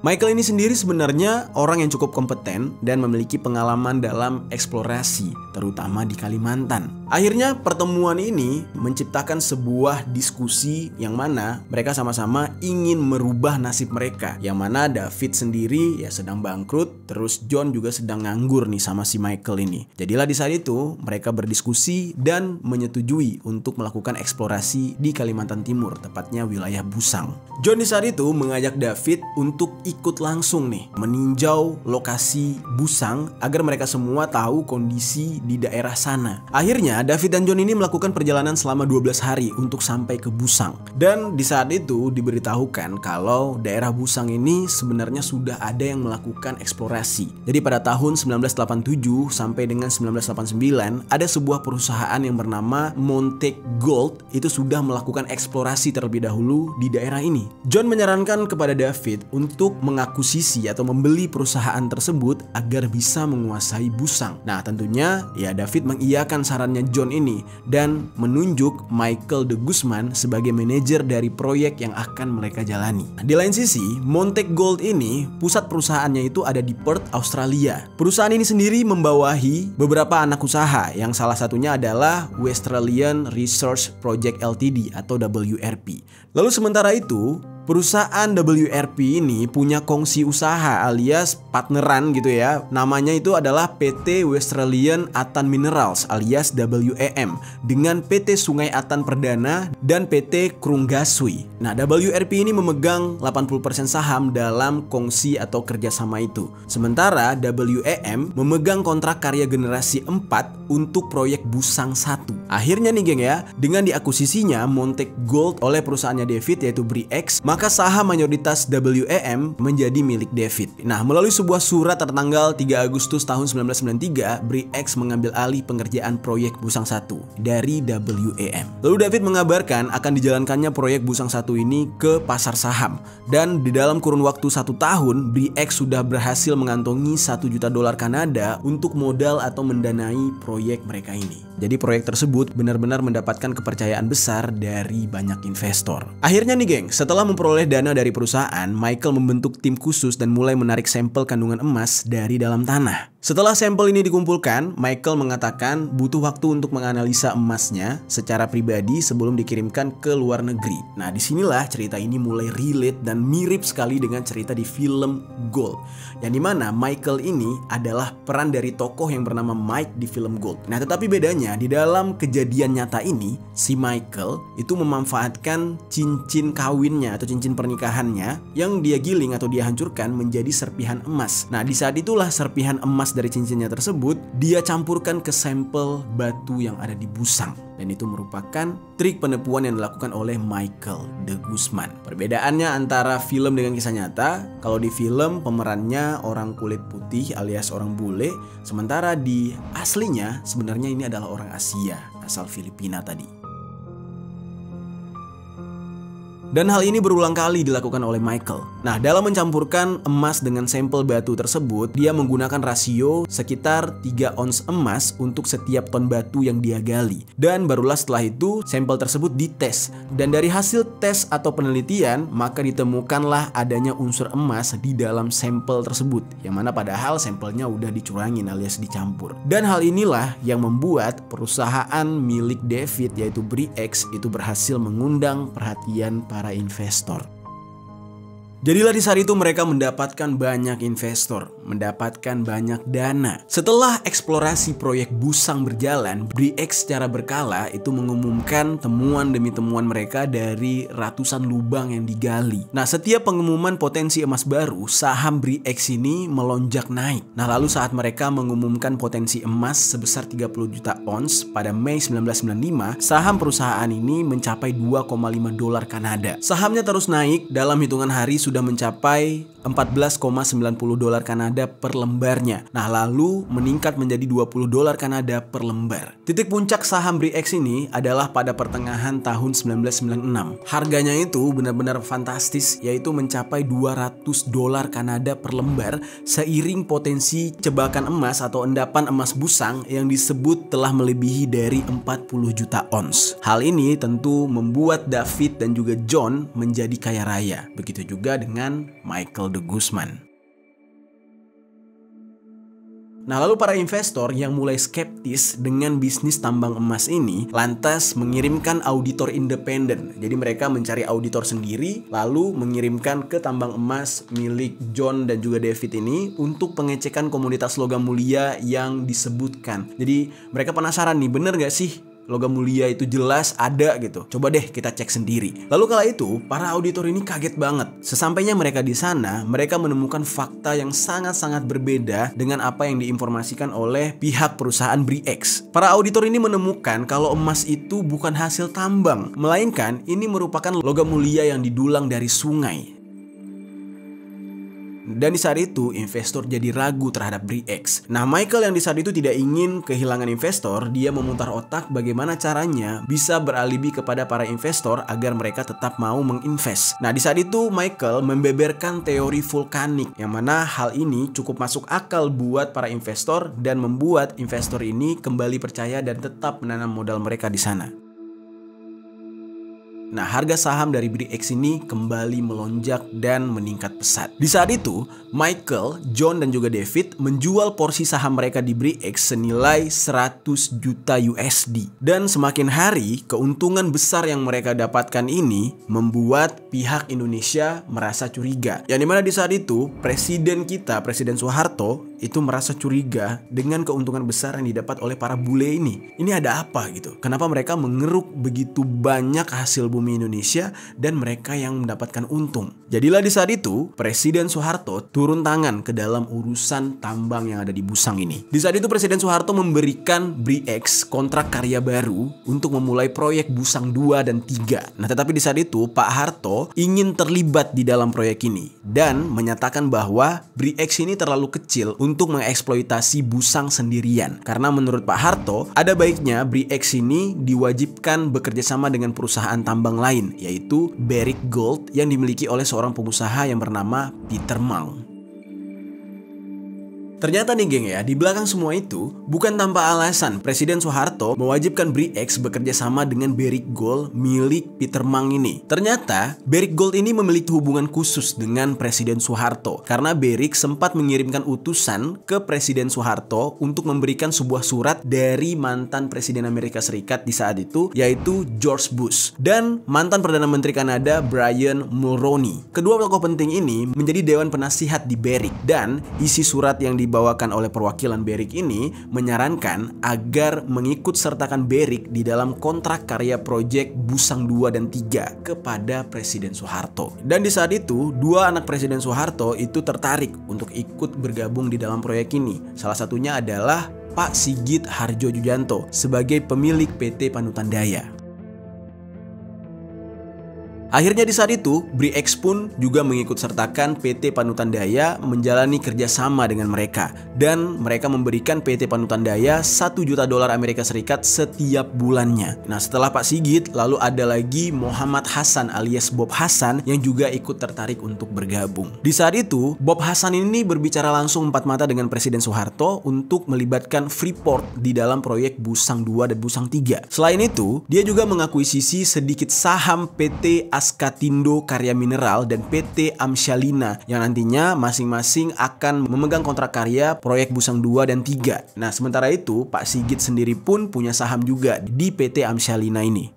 Michael ini sendiri sebenarnya orang yang cukup kompeten dan memiliki pengalaman dalam eksplorasi, terutama di Kalimantan. Akhirnya pertemuan ini menciptakan sebuah diskusi yang mana mereka sama-sama ingin merubah nasib mereka. Yang mana David sendiri ya sedang bangkrut, terus John juga sedang nganggur nih sama si Michael ini. Jadilah di saat itu mereka berdiskusi dan menyetujui untuk melakukan eksplorasi di Kalimantan Timur, tepatnya wilayah Busang. John di saat itu mengajak David untuk ikut langsung nih meninjau lokasi Busang agar mereka semua tahu kondisi di daerah sana. Akhirnya David dan John ini melakukan perjalanan selama 12 hari untuk sampai ke Busang. Dan di saat itu diberitahukan kalau daerah Busang ini sebenarnya sudah ada yang melakukan eksplorasi. Jadi pada tahun 1987 sampai dengan 1989 ada sebuah perusahaan yang bernama Montek Gold itu sudah melakukan eksplorasi terlebih dahulu di daerah ini. John menyarankan kepada David untuk mengakuisisi atau membeli perusahaan tersebut agar bisa menguasai Busang. Nah, tentunya ya David mengiyakan sarannya John ini dan menunjuk Michael de Guzman sebagai manajer dari proyek yang akan mereka jalani. Di lain sisi, Montek Gold ini pusat perusahaannya itu ada di Perth, Australia. Perusahaan ini sendiri membawahi beberapa anak usaha yang salah satunya adalah Australian Research Project Ltd atau WRP. Lalu sementara itu, perusahaan WRP ini punya kongsi usaha alias partneran gitu ya. Namanya itu adalah PT Australian Atan Minerals alias WEM dengan PT Sungai Atan Perdana dan PT Krunggasui. Nah, WRP ini memegang 80% saham dalam kongsi atau kerjasama itu. Sementara WEM memegang kontrak karya generasi 4 untuk proyek Busang 1. Akhirnya nih geng ya, dengan diakuisisinya Montek Gold oleh perusahaannya David yaitu BRIX, maka saham mayoritas WEM menjadi milik David. Nah, melalui sebuah surat tertanggal 3 Agustus tahun 1993, BRIX mengambil alih pengerjaan proyek Busang 1 dari WEM. Lalu David mengabarkan akan dijalankannya proyek Busang 1 ini ke pasar saham. Dan di dalam kurun waktu 1 tahun, BRIX sudah berhasil mengantongi $1 juta Kanada untuk modal atau mendanai proyek mereka ini. Jadi proyek tersebut benar-benar mendapatkan kepercayaan besar dari banyak investor. Akhirnya nih geng, setelah memperoleh dana dari perusahaan, Michael membentuk tim khusus dan mulai menarik sampel kandungan emas dari dalam tanah. Setelah sampel ini dikumpulkan, Michael mengatakan butuh waktu untuk menganalisa emasnya secara pribadi sebelum dikirimkan ke luar negeri. Nah, disinilah cerita ini mulai relate dan mirip sekali dengan cerita di film Gold, yang dimana Michael ini adalah peran dari tokoh yang bernama Mike di film Gold. Nah, tetapi bedanya di dalam kejadian nyata ini, si Michael itu memanfaatkan cincin kawinnya atau cincin pernikahannya yang dia giling atau dia hancurkan menjadi serpihan emas. Nah, di saat itulah serpihan emas dari cincinnya tersebut dia campurkan ke sampel batu yang ada di Busang. Dan itu merupakan trik penipuan yang dilakukan oleh Michael de Guzman. Perbedaannya antara film dengan kisah nyata, kalau di film pemerannya orang kulit putih alias orang bule, sementara di aslinya sebenarnya ini adalah orang Asia asal Filipina tadi. Dan hal ini berulang kali dilakukan oleh Michael. Nah, dalam mencampurkan emas dengan sampel batu tersebut, dia menggunakan rasio sekitar 3 ons emas untuk setiap ton batu yang dia gali. Dan barulah setelah itu sampel tersebut dites. Dan dari hasil tes atau penelitian, maka ditemukanlah adanya unsur emas di dalam sampel tersebut. Yang mana padahal sampelnya udah dicurangin alias dicampur. Dan hal inilah yang membuat perusahaan milik David yaitu BRIX itu berhasil mengundang perhatian para investor. Jadilah di saat itu mereka mendapatkan banyak investor, mendapatkan banyak dana. Setelah eksplorasi proyek Busang berjalan, BRIX secara berkala itu mengumumkan temuan demi temuan mereka dari ratusan lubang yang digali. Nah, setiap pengumuman potensi emas baru, saham BRIX ini melonjak naik. Nah, lalu saat mereka mengumumkan potensi emas sebesar 30 juta ons pada Mei 1995, saham perusahaan ini mencapai 2,5 dolar Kanada. Sahamnya terus naik, dalam hitungan hari sudah mencapai 14,90 dolar Kanada per lembarnya. Nah, lalu meningkat menjadi 20 dolar Kanada per lembar. Titik puncak saham BRIX ini adalah pada pertengahan tahun 1996. Harganya itu benar-benar fantastis, yaitu mencapai 200 dolar Kanada per lembar seiring potensi cebakan emas atau endapan emas busang yang disebut telah melebihi dari 40 juta ons. Hal ini tentu membuat David dan juga John menjadi kaya raya. Begitu juga dengan Michael de Guzman. Nah, lalu para investor yang mulai skeptis dengan bisnis tambang emas ini lantas mengirimkan auditor independen. Jadi mereka mencari auditor sendiri lalu mengirimkan ke tambang emas milik John dan juga David ini untuk pengecekan komoditas logam mulia yang disebutkan. Jadi mereka penasaran nih, bener gak sih logam mulia itu jelas ada gitu. Coba deh kita cek sendiri. Lalu kala itu, para auditor ini kaget banget. Sesampainya mereka di sana, mereka menemukan fakta yang sangat-sangat berbeda dengan apa yang diinformasikan oleh pihak perusahaan BRIX. Para auditor ini menemukan kalau emas itu bukan hasil tambang, melainkan ini merupakan logam mulia yang didulang dari sungai. Dan di saat itu investor jadi ragu terhadap BRIX. Nah, Michael yang di saat itu tidak ingin kehilangan investor, dia memutar otak bagaimana caranya bisa beralibi kepada para investor agar mereka tetap mau menginvest. Nah, di saat itu Michael membeberkan teori vulkanik yang mana hal ini cukup masuk akal buat para investor dan membuat investor ini kembali percaya dan tetap menanam modal mereka di sana. Nah, harga saham dari BRIX ini kembali melonjak dan meningkat pesat. Di saat itu, Michael, John, dan juga David menjual porsi saham mereka di BRIX senilai 100 juta USD. Dan semakin hari, keuntungan besar yang mereka dapatkan ini membuat pihak Indonesia merasa curiga. Yang dimana di saat itu, Presiden Soeharto, itu merasa curiga dengan keuntungan besar yang didapat oleh para bule ini. Ini ada apa gitu? Kenapa mereka mengeruk begitu banyak hasil bumi Indonesia dan mereka yang mendapatkan untung? Jadilah di saat itu Presiden Soeharto turun tangan ke dalam urusan tambang yang ada di Busang ini. Di saat itu Presiden Soeharto memberikan BRIX kontrak karya baru untuk memulai proyek Busang 2 dan 3. Nah, tetapi di saat itu Pak Harto ingin terlibat di dalam proyek ini dan menyatakan bahwa BRIX ini terlalu kecil untuk mengeksploitasi Busang sendirian. Karena menurut Pak Harto, ada baiknya BRIX ini diwajibkan bekerja sama dengan perusahaan tambang lain, yaitu Barrick Gold yang dimiliki oleh seorang pengusaha yang bernama Peter Mang. Ternyata nih geng ya, di belakang semua itu bukan tanpa alasan Presiden Soeharto mewajibkan BRIX bekerja sama dengan Barrick Gold milik Peter Mang ini. Ternyata Barrick Gold ini memiliki hubungan khusus dengan Presiden Soeharto karena Barrick sempat mengirimkan utusan ke Presiden Soeharto untuk memberikan sebuah surat dari mantan Presiden Amerika Serikat di saat itu, yaitu George Bush, dan mantan Perdana Menteri Kanada Brian Mulroney. Kedua tokoh penting ini menjadi dewan penasihat di Barrick, dan isi surat yang dibawakan oleh perwakilan Barrick ini menyarankan agar mengikut sertakan Barrick di dalam kontrak karya proyek Busang 2 dan 3 kepada Presiden Soeharto. Dan di saat itu, dua anak Presiden Soeharto itu tertarik untuk ikut bergabung di dalam proyek ini. Salah satunya adalah Pak Sigit Hardjojujanto sebagai pemilik PT Panutan Daya. Akhirnya di saat itu, BRIX pun juga mengikut sertakan PT Panutan Daya menjalani kerjasama dengan mereka. Dan mereka memberikan PT Panutan Daya 1 juta dolar Amerika Serikat setiap bulannya. Nah, setelah Pak Sigit, lalu ada lagi Muhammad Hasan alias Bob Hasan yang juga ikut tertarik untuk bergabung. Di saat itu, Bob Hasan ini berbicara langsung empat mata dengan Presiden Soeharto untuk melibatkan Freeport di dalam proyek Busang 2 dan Busang 3. Selain itu, dia juga mengakuisisi sedikit saham PT Askatindo Karya Mineral dan PT Amsyalina yang nantinya masing-masing akan memegang kontrak karya proyek Busang 2 dan 3. Nah, sementara itu Pak Sigit sendiri pun punya saham juga di PT Amsyalina ini.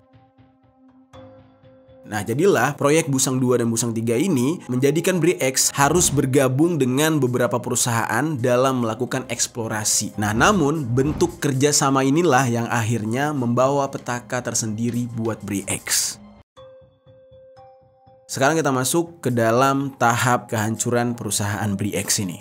Nah, jadilah proyek Busang 2 dan Busang 3 ini menjadikan BRIEX harus bergabung dengan beberapa perusahaan dalam melakukan eksplorasi. Nah, namun bentuk kerjasama inilah yang akhirnya membawa petaka tersendiri buat BRIEX. Sekarang kita masuk ke dalam tahap kehancuran perusahaan BRIEX ini.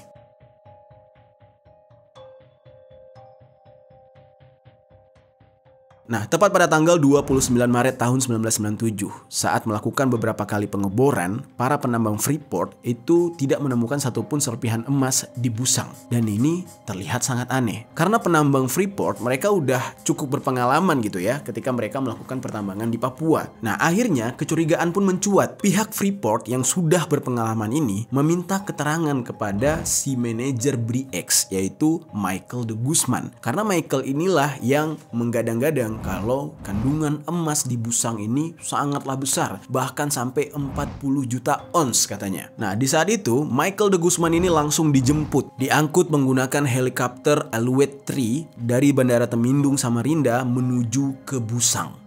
Nah, tepat pada tanggal 29 Maret tahun 1997, saat melakukan beberapa kali pengeboran, para penambang Freeport itu tidak menemukan satupun serpihan emas di Busang. Dan ini terlihat sangat aneh. Karena penambang Freeport, mereka udah cukup berpengalaman gitu ya, ketika mereka melakukan pertambangan di Papua. Nah, akhirnya kecurigaan pun mencuat. Pihak Freeport yang sudah berpengalaman ini meminta keterangan kepada si manajer BRIEX, yaitu Michael de Guzman. Karena Michael inilah yang menggadang-gadang kalau kandungan emas di Busang ini sangatlah besar, bahkan sampai 40 juta ons katanya. Nah, di saat itu Michael de Guzman ini langsung dijemput, diangkut menggunakan helikopter Alouette 3 dari Bandara Temindung Samarinda menuju ke Busang.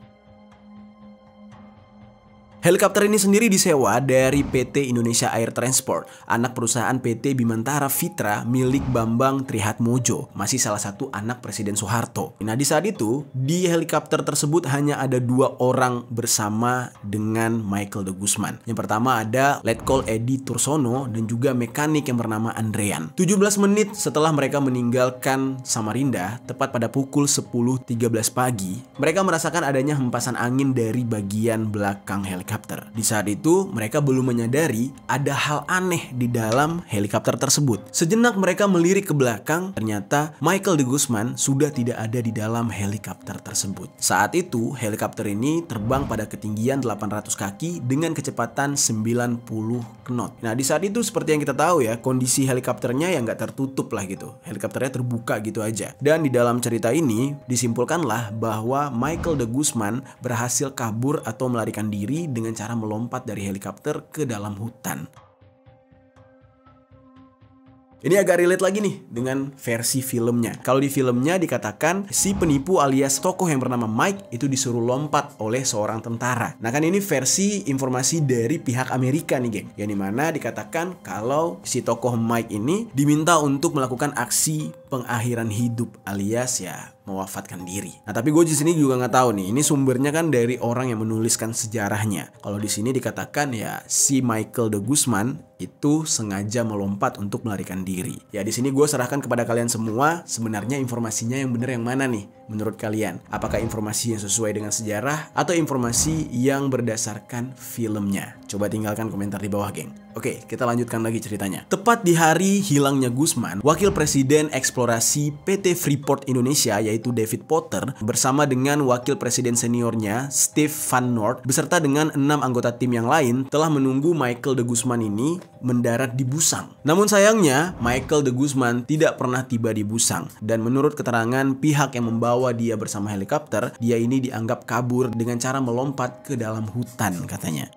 Helikopter ini sendiri disewa dari PT Indonesia Air Transport, anak perusahaan PT Bimantara Fitra milik Bambang Trihatmojo, masih salah satu anak Presiden Soeharto. Nah, di saat itu, di helikopter tersebut hanya ada 2 orang bersama dengan Michael de Guzman. Yang pertama ada Letkol Edi Tursono dan juga mekanik yang bernama Andrean. 17 menit setelah mereka meninggalkan Samarinda, tepat pada pukul 10.13 pagi, mereka merasakan adanya hempasan angin dari bagian belakang helikopter. Di saat itu, mereka belum menyadari ada hal aneh di dalam helikopter tersebut. Sejenak mereka melirik ke belakang, ternyata Michael de Guzman sudah tidak ada di dalam helikopter tersebut. Saat itu, helikopter ini terbang pada ketinggian 800 kaki dengan kecepatan 90 knot. Nah, di saat itu seperti yang kita tahu ya, kondisi helikopternya yang nggak tertutup lah gitu. Helikopternya terbuka gitu aja. Dan di dalam cerita ini, disimpulkanlah bahwa Michael de Guzman berhasil kabur atau melarikan diri dengan cara melompat dari helikopter ke dalam hutan. Ini agak relate lagi nih dengan versi filmnya. Kalau di filmnya dikatakan si penipu alias tokoh yang bernama Mike itu disuruh lompat oleh seorang tentara. Nah, kan ini versi informasi dari pihak Amerika nih, geng. Yang dimana dikatakan kalau si tokoh Mike ini diminta untuk melakukan aksi pengakhiran hidup alias ya mewafatkan diri. Nah, tapi gue di sini juga nggak tahu nih. Ini sumbernya kan dari orang yang menuliskan sejarahnya. Kalau di sini dikatakan ya si Michael de Guzman itu sengaja melompat untuk melarikan diri. Ya, di sini gue serahkan kepada kalian semua, sebenarnya informasinya yang benar yang mana nih menurut kalian? Apakah informasi yang sesuai dengan sejarah atau informasi yang berdasarkan filmnya? Coba tinggalkan komentar di bawah, geng. Oke, kita lanjutkan lagi ceritanya. Tepat di hari hilangnya Guzman, Wakil Presiden Eksplorasi PT Freeport Indonesia yaitu David Potter bersama dengan Wakil Presiden seniornya Steve Van Noort beserta dengan 6 anggota tim yang lain telah menunggu Michael de Guzman ini mendarat di Busang. Namun sayangnya, Michael de Guzman tidak pernah tiba di Busang dan menurut keterangan pihak yang membawa dia bersama helikopter, dia ini dianggap kabur dengan cara melompat ke dalam hutan katanya.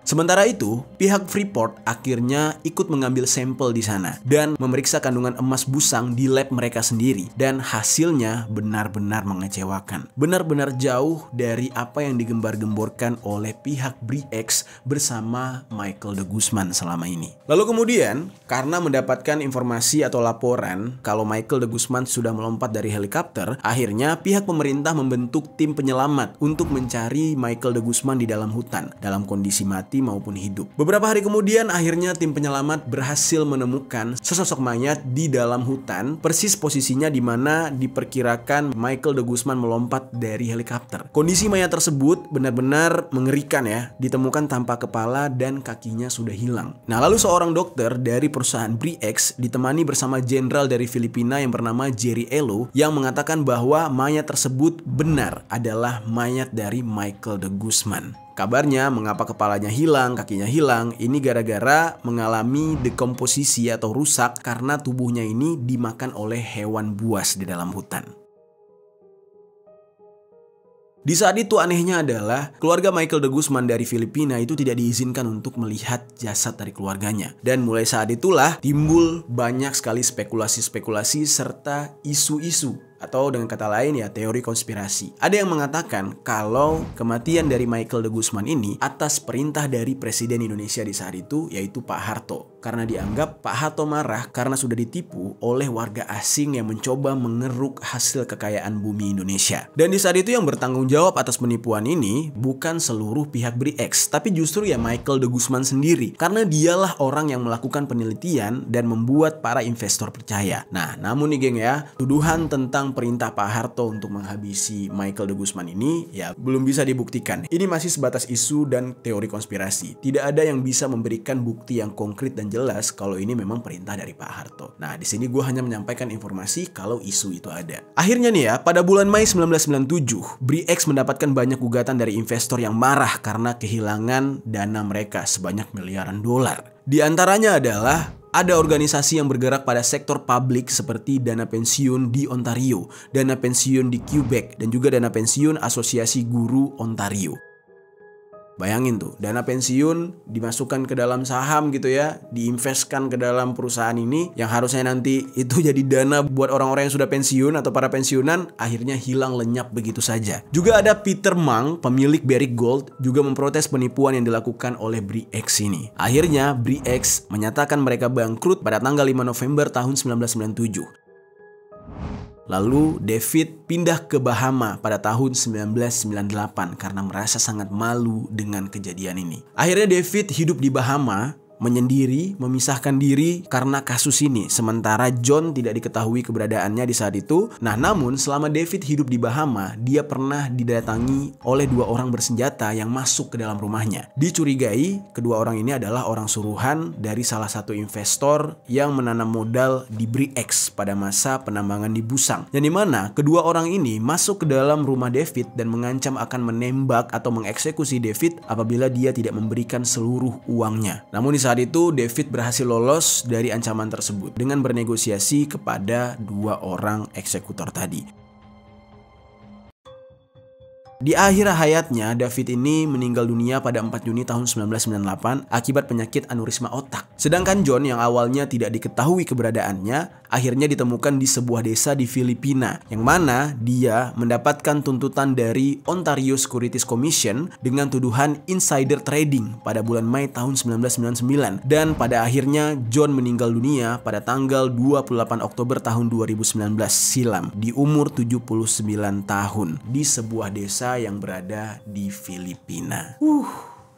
Sementara itu, pihak Freeport akhirnya ikut mengambil sampel di sana dan memeriksa kandungan emas Busang di lab mereka sendiri dan hasilnya benar-benar mengecewakan. Benar-benar jauh dari apa yang digembar-gemborkan oleh pihak BRIEX bersama Michael de Guzman selama ini. Lalu kemudian, karena mendapatkan informasi atau laporan kalau Michael de Guzman sudah melompat dari helikopter, akhirnya pihak pemerintah membentuk tim penyelamat untuk mencari Michael de Guzman di dalam hutan dalam kondisi mati maupun hidup. Beberapa hari kemudian akhirnya tim penyelamat berhasil menemukan sesosok mayat di dalam hutan, persis posisinya di mana diperkirakan Michael de Guzman melompat dari helikopter. Kondisi mayat tersebut benar-benar mengerikan ya, ditemukan tanpa kepala dan kakinya sudah hilang. Nah, lalu seorang dokter dari perusahaan BRIEX ditemani bersama jenderal dari Filipina yang bernama Jerry Elo yang mengatakan bahwa mayat tersebut benar adalah mayat dari Michael de Guzman. Kabarnya mengapa kepalanya hilang, kakinya hilang, ini gara-gara mengalami dekomposisi atau rusak karena tubuhnya ini dimakan oleh hewan buas di dalam hutan. Di saat itu anehnya adalah keluarga Michael de Guzman dari Filipina itu tidak diizinkan untuk melihat jasad dari keluarganya. Dan mulai saat itulah timbul banyak sekali spekulasi-spekulasi serta isu-isu Atau dengan kata lain ya teori konspirasi. Ada yang mengatakan kalau kematian dari Michael de Guzman ini atas perintah dari Presiden Indonesia di saat itu, yaitu Pak Harto. Karena dianggap Pak Harto marah karena sudah ditipu oleh warga asing yang mencoba mengeruk hasil kekayaan bumi Indonesia. Dan di saat itu yang bertanggung jawab atas penipuan ini bukan seluruh pihak BRIEX, tapi justru ya Michael de Guzman sendiri. Karena dialah orang yang melakukan penelitian dan membuat para investor percaya. Nah, namun nih geng ya, tuduhan tentang perintah Pak Harto untuk menghabisi Michael de Guzman ini ya belum bisa dibuktikan. Ini masih sebatas isu dan teori konspirasi. Tidak ada yang bisa memberikan bukti yang konkret dan jelas kalau ini memang perintah dari Pak Harto. Nah, di sini gue hanya menyampaikan informasi kalau isu itu ada. Akhirnya nih ya, pada bulan Mei 1997, BRIEX mendapatkan banyak gugatan dari investor yang marah karena kehilangan dana mereka sebanyak miliaran dolar. Di antaranya adalah ada organisasi yang bergerak pada sektor publik seperti dana pensiun di Ontario, dana pensiun di Quebec, dan juga dana pensiun Asosiasi Guru Ontario. Bayangin tuh, dana pensiun dimasukkan ke dalam saham gitu ya, diinvestkan ke dalam perusahaan ini yang harusnya nanti itu jadi dana buat orang-orang yang sudah pensiun atau para pensiunan, akhirnya hilang lenyap begitu saja. Juga ada Peter Mang, pemilik Barrick Gold, juga memprotes penipuan yang dilakukan oleh BRIEX ini. Akhirnya BRIEX menyatakan mereka bangkrut pada tanggal 5 November tahun 1997. Lalu David pindah ke Bahama pada tahun 1998 karena merasa sangat malu dengan kejadian ini. Akhirnya David hidup di Bahama, menyendiri, memisahkan diri karena kasus ini. Sementara John tidak diketahui keberadaannya di saat itu. Nah, namun selama David hidup di Bahama, dia pernah didatangi oleh 2 orang bersenjata yang masuk ke dalam rumahnya. Dicurigai kedua orang ini adalah orang suruhan dari salah satu investor yang menanam modal di BRIEX pada masa penambangan di Busang. Yang dimana kedua orang ini masuk ke dalam rumah David dan mengancam akan menembak atau mengeksekusi David apabila dia tidak memberikan seluruh uangnya. Namun di saat itu David berhasil lolos dari ancaman tersebut dengan bernegosiasi kepada 2 orang eksekutor tadi. Di akhir hayatnya, David ini meninggal dunia pada 4 Juni tahun 1998 akibat penyakit aneurisma otak. Sedangkan John yang awalnya tidak diketahui keberadaannya, akhirnya ditemukan di sebuah desa di Filipina, yang mana dia mendapatkan tuntutan dari Ontario Securities Commission dengan tuduhan insider trading pada bulan Mei tahun 1999. Dan pada akhirnya John meninggal dunia pada tanggal 28 Oktober tahun 2019 silam di umur 79 tahun di sebuah desa yang berada di Filipina.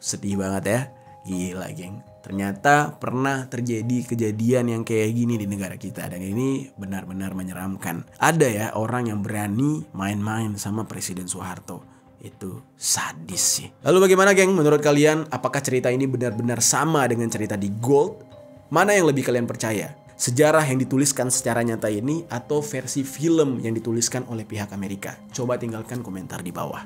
Sedih banget ya. Gila geng. Ternyata pernah terjadi kejadian yang kayak gini di negara kita. Dan ini benar-benar menyeramkan. Ada ya orang yang berani main-main sama Presiden Soeharto. Itu sadis sih. Lalu bagaimana geng? Menurut kalian apakah cerita ini benar-benar sama dengan cerita di Gold? Mana yang lebih kalian percaya? Sejarah yang dituliskan secara nyata ini atau versi film yang dituliskan oleh pihak Amerika? Coba tinggalkan komentar di bawah.